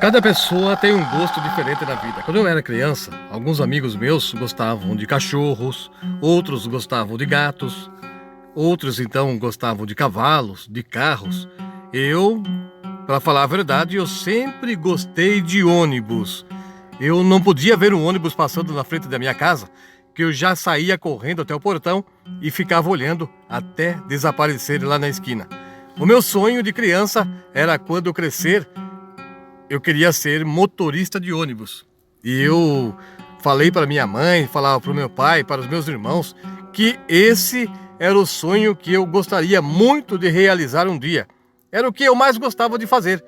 Cada pessoa tem um gosto diferente na vida. Quando eu era criança, alguns amigos meus gostavam de cachorros, outros gostavam de gatos, outros então gostavam de cavalos, de carros. Eu, para falar a verdade, eu sempre gostei de ônibus. Eu não podia ver um ônibus passando na frente da minha casa, que eu já saía correndo até o portão e ficava olhando até desaparecer lá na esquina. O meu sonho de criança era, quando eu crescer, eu queria ser motorista de ônibus. E eu falei para minha mãe, falava para o meu pai, para os meus irmãos, que esse era o sonho que eu gostaria muito de realizar um dia. Era o que eu mais gostava de fazer.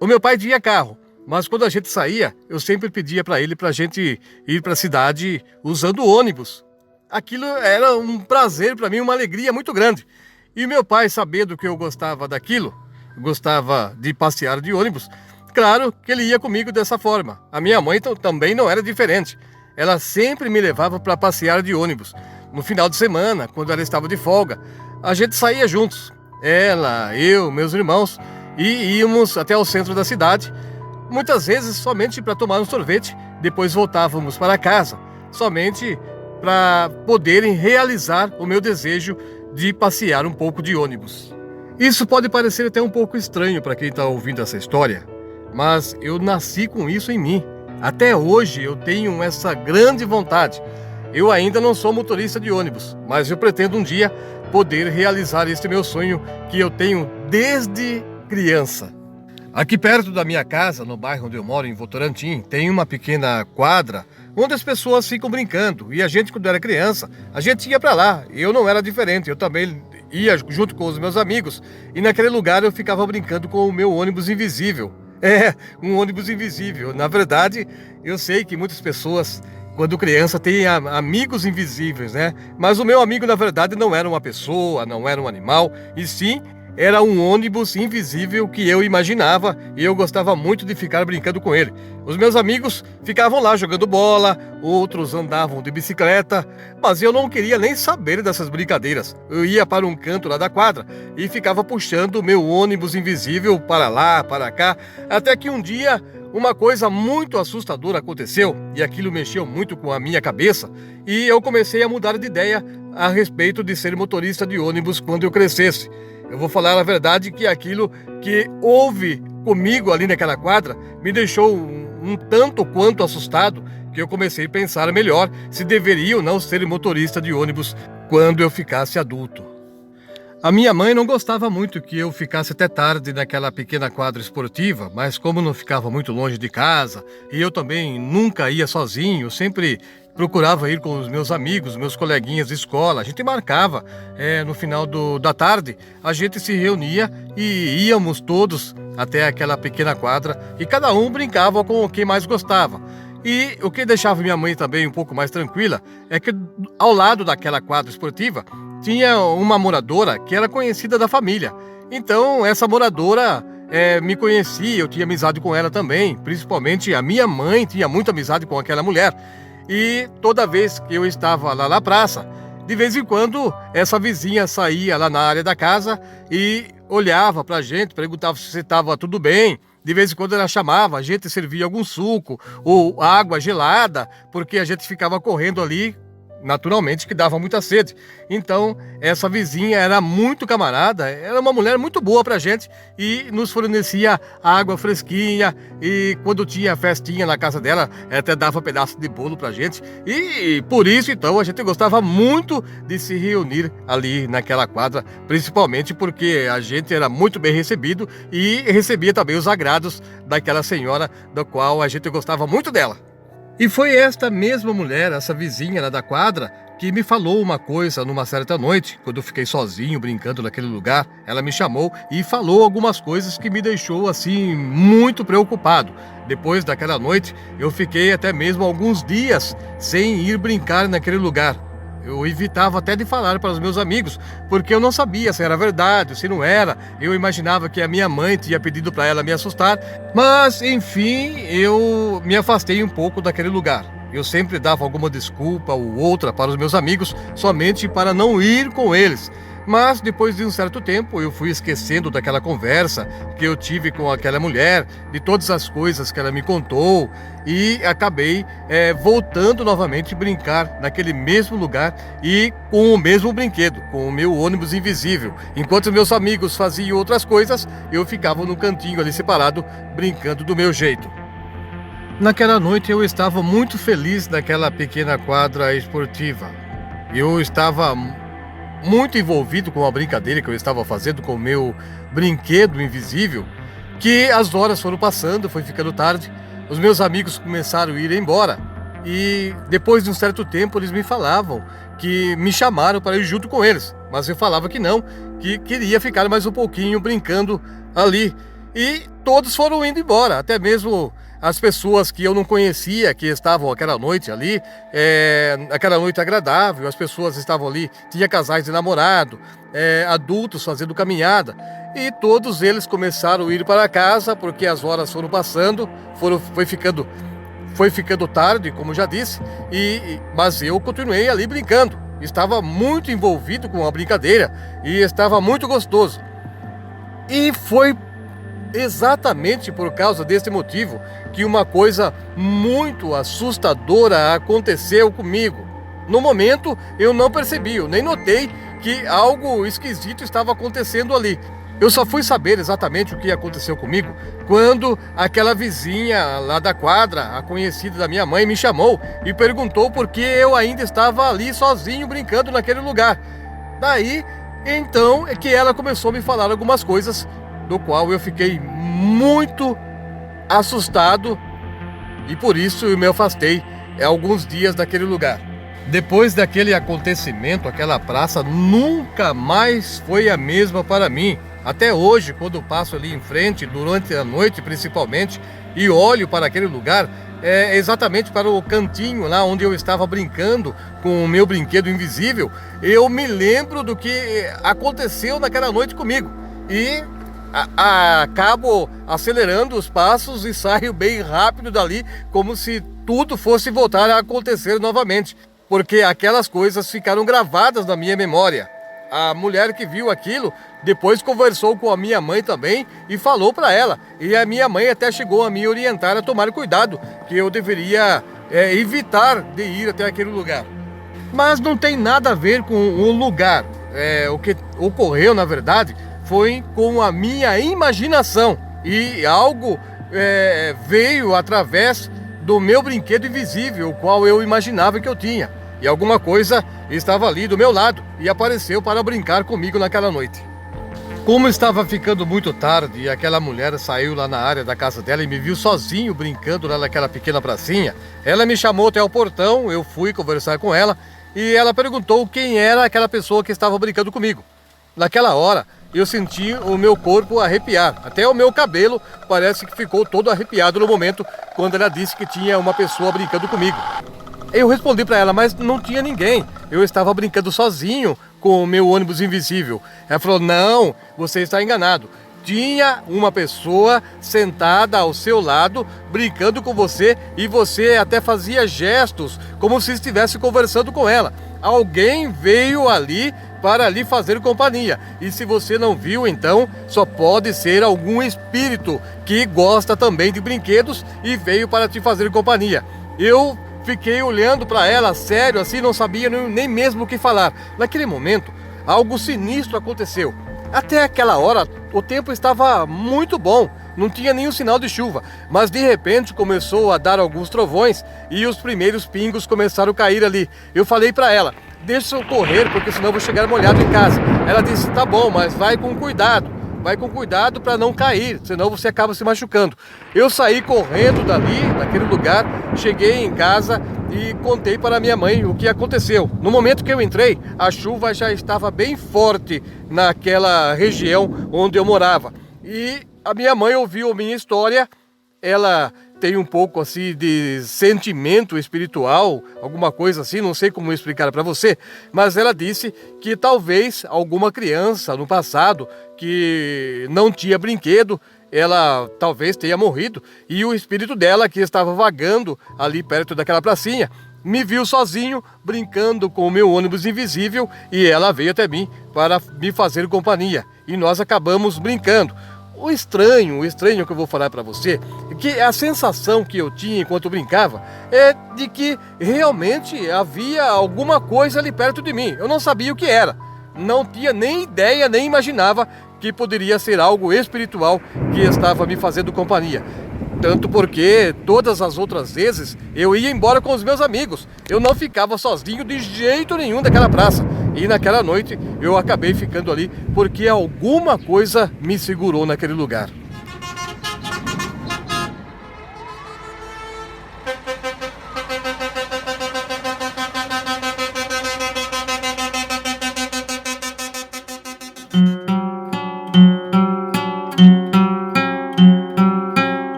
O meu pai tinha carro, mas quando a gente saía, eu sempre pedia para ele para a gente ir para a cidade usando ônibus. Aquilo era um prazer para mim, uma alegria muito grande. E meu pai, sabendo que eu gostava daquilo, gostava de passear de ônibus, claro que ele ia comigo dessa forma. A minha mãe também não era diferente. Ela sempre me levava para passear de ônibus. No final de semana, quando ela estava de folga, a gente saía juntos. Ela, eu, meus irmãos, e íamos até o centro da cidade, muitas vezes somente para tomar um sorvete, depois voltávamos para casa, somente para poderem realizar o meu desejo de passear um pouco de ônibus. Isso pode parecer até um pouco estranho para quem está ouvindo essa história, mas eu nasci com isso em mim. Até hoje eu tenho essa grande vontade. Eu ainda não sou motorista de ônibus, mas eu pretendo um dia poder realizar este meu sonho que eu tenho desde criança. Aqui perto da minha casa, no bairro onde eu moro, em Votorantim, tem uma pequena quadra onde as pessoas ficam brincando. E a gente, quando era criança, a gente ia para lá. Eu não era diferente, eu também ia junto com os meus amigos. E naquele lugar eu ficava brincando com o meu ônibus invisível. É, um ônibus invisível. Na verdade, eu sei que muitas pessoas, quando criança, têm amigos invisíveis, né? Mas o meu amigo, na verdade, não era uma pessoa, não era um animal, e sim era um ônibus invisível que eu imaginava, e eu gostava muito de ficar brincando com ele. Os meus amigos ficavam lá jogando bola, outros andavam de bicicleta, mas eu não queria nem saber dessas brincadeiras. Eu ia para um canto lá da quadra e ficava puxando o meu ônibus invisível para lá, para cá, até que um dia uma coisa muito assustadora aconteceu, e aquilo mexeu muito com a minha cabeça, e eu comecei a mudar de ideia a respeito de ser motorista de ônibus quando eu crescesse. Eu vou falar a verdade, que aquilo que houve comigo ali naquela quadra me deixou um tanto quanto assustado, que eu comecei a pensar melhor se deveria ou não ser motorista de ônibus quando eu ficasse adulto. A minha mãe não gostava muito que eu ficasse até tarde naquela pequena quadra esportiva, mas como não ficava muito longe de casa e eu também nunca ia sozinho, sempre procurava ir com os meus amigos, meus coleguinhas de escola. A gente marcava, no final da tarde, a gente se reunia e íamos todos até aquela pequena quadra e cada um brincava com o que mais gostava. E o que deixava minha mãe também um pouco mais tranquila é que ao lado daquela quadra esportiva tinha uma moradora que era conhecida da família. Então essa moradora me conhecia, eu tinha amizade com ela também, principalmente a minha mãe tinha muita amizade com aquela mulher. E toda vez que eu estava lá na praça, de vez em quando essa vizinha saía lá na área da casa e olhava pra gente, perguntava se estava tudo bem. De vez em quando ela chamava, a gente servia algum suco ou água gelada, porque a gente ficava correndo ali, naturalmente que dava muita sede. Então essa vizinha era muito camarada, era uma mulher muito boa pra gente e nos fornecia água fresquinha, e quando tinha festinha na casa dela, até dava pedaço de bolo pra gente, e por isso então a gente gostava muito de se reunir ali naquela quadra, principalmente porque a gente era muito bem recebido e recebia também os agrados daquela senhora, da qual a gente gostava muito dela. E foi esta mesma mulher, essa vizinha lá da quadra, que me falou uma coisa numa certa noite, quando eu fiquei sozinho brincando naquele lugar. Ela me chamou e falou algumas coisas que me deixou assim muito preocupado. Depois daquela noite, eu fiquei até mesmo alguns dias sem ir brincar naquele lugar. Eu evitava até de falar para os meus amigos, porque eu não sabia se era verdade, se não era. Eu imaginava que a minha mãe tinha pedido para ela me assustar, mas enfim, eu me afastei um pouco daquele lugar. Eu sempre dava alguma desculpa ou outra para os meus amigos, somente para não ir com eles. Mas depois de um certo tempo eu fui esquecendo daquela conversa que eu tive com aquela mulher, de todas as coisas que ela me contou, e acabei voltando novamente a brincar naquele mesmo lugar e com o mesmo brinquedo, com o meu ônibus invisível. Enquanto meus amigos faziam outras coisas, eu ficava no cantinho ali separado, brincando do meu jeito. Naquela noite eu estava muito feliz naquela pequena quadra esportiva. Eu estava muito envolvido com a brincadeira que eu estava fazendo com o meu brinquedo invisível, que as horas foram passando, foi ficando tarde, os meus amigos começaram a ir embora e depois de um certo tempo eles me falavam que me chamaram para ir junto com eles, mas eu falava que não, que queria ficar mais um pouquinho brincando ali, e todos foram indo embora, até mesmo as pessoas que eu não conhecia, que estavam aquela noite ali, aquela noite agradável, as pessoas estavam ali, tinha casais de namorado, adultos fazendo caminhada, e todos eles começaram a ir para casa, porque as horas foram passando, foi ficando tarde, como já disse, mas eu continuei ali brincando, estava muito envolvido com a brincadeira, e estava muito gostoso. E foi exatamente por causa desse motivo que uma coisa muito assustadora aconteceu comigo. No momento eu não percebi, eu nem notei que algo esquisito estava acontecendo ali. Eu só fui saber exatamente o que aconteceu comigo quando aquela vizinha lá da quadra, a conhecida da minha mãe, me chamou e perguntou por que eu ainda estava ali sozinho brincando naquele lugar. Daí, então, é que ela começou a me falar algumas coisas do qual eu fiquei muito assustado e por isso eu me afastei alguns dias daquele lugar. Depois daquele acontecimento, aquela praça nunca mais foi a mesma para mim. Até hoje, quando eu passo ali em frente, durante a noite principalmente, e olho para aquele lugar, exatamente para o cantinho lá onde eu estava brincando com o meu brinquedo invisível, eu me lembro do que aconteceu naquela noite comigo. E acabo acelerando os passos e saio bem rápido dali, como se tudo fosse voltar a acontecer novamente, porque aquelas coisas ficaram gravadas na minha memória. A mulher que viu aquilo depois conversou com a minha mãe também e falou para ela, e a minha mãe até chegou a me orientar a tomar cuidado, que eu deveria evitar de ir até aquele lugar. Mas não tem nada a ver com o lugar. O que ocorreu, na verdade, foi com a minha imaginação, e algo veio através do meu brinquedo invisível, o qual eu imaginava que eu tinha, e alguma coisa estava ali do meu lado e apareceu para brincar comigo naquela noite. Como estava ficando muito tarde e aquela mulher saiu lá na área da casa dela e me viu sozinho brincando lá naquela pequena pracinha, ela me chamou até o portão, eu fui conversar com ela e ela perguntou quem era aquela pessoa que estava brincando comigo. Naquela hora, eu senti o meu corpo arrepiar, até o meu cabelo parece que ficou todo arrepiado no momento quando ela disse que tinha uma pessoa brincando comigo. Eu respondi para ela, mas não tinha ninguém, eu estava brincando sozinho com o meu ônibus invisível. Ela falou, não, você está enganado. Tinha uma pessoa sentada ao seu lado, brincando com você, e você até fazia gestos, como se estivesse conversando com ela. Alguém veio ali para lhe fazer companhia. E se você não viu, então, só pode ser algum espírito que gosta também de brinquedos e veio para te fazer companhia. Eu fiquei olhando para ela, sério, assim, não sabia nem mesmo o que falar. Naquele momento, algo sinistro aconteceu. Até aquela hora, o tempo estava muito bom, não tinha nenhum sinal de chuva, mas de repente começou a dar alguns trovões e os primeiros pingos começaram a cair ali. Eu falei para ela, deixa eu correr, porque senão eu vou chegar molhado em casa. Ela disse, tá bom, mas vai com cuidado para não cair, senão você acaba se machucando. Eu saí correndo dali, daquele lugar, cheguei em casa e contei para minha mãe o que aconteceu. No momento que eu entrei, a chuva já estava bem forte naquela região onde eu morava. E a minha mãe ouviu a minha história, ela tem um pouco assim de sentimento espiritual, alguma coisa assim, não sei como explicar para você, mas ela disse que talvez alguma criança no passado que não tinha brinquedo, ela talvez tenha morrido e o espírito dela que estava vagando ali perto daquela pracinha, me viu sozinho, brincando com o meu ônibus invisível, e ela veio até mim para me fazer companhia. E nós acabamos brincando. O estranho que eu vou falar para você, é que a sensação que eu tinha enquanto brincava é de que realmente havia alguma coisa ali perto de mim. Eu não sabia o que era. Não tinha nem ideia, nem imaginava que poderia ser algo espiritual que estava me fazendo companhia. Tanto porque todas as outras vezes eu ia embora com os meus amigos. Eu não ficava sozinho de jeito nenhum daquela praça. E naquela noite eu acabei ficando ali porque alguma coisa me segurou naquele lugar.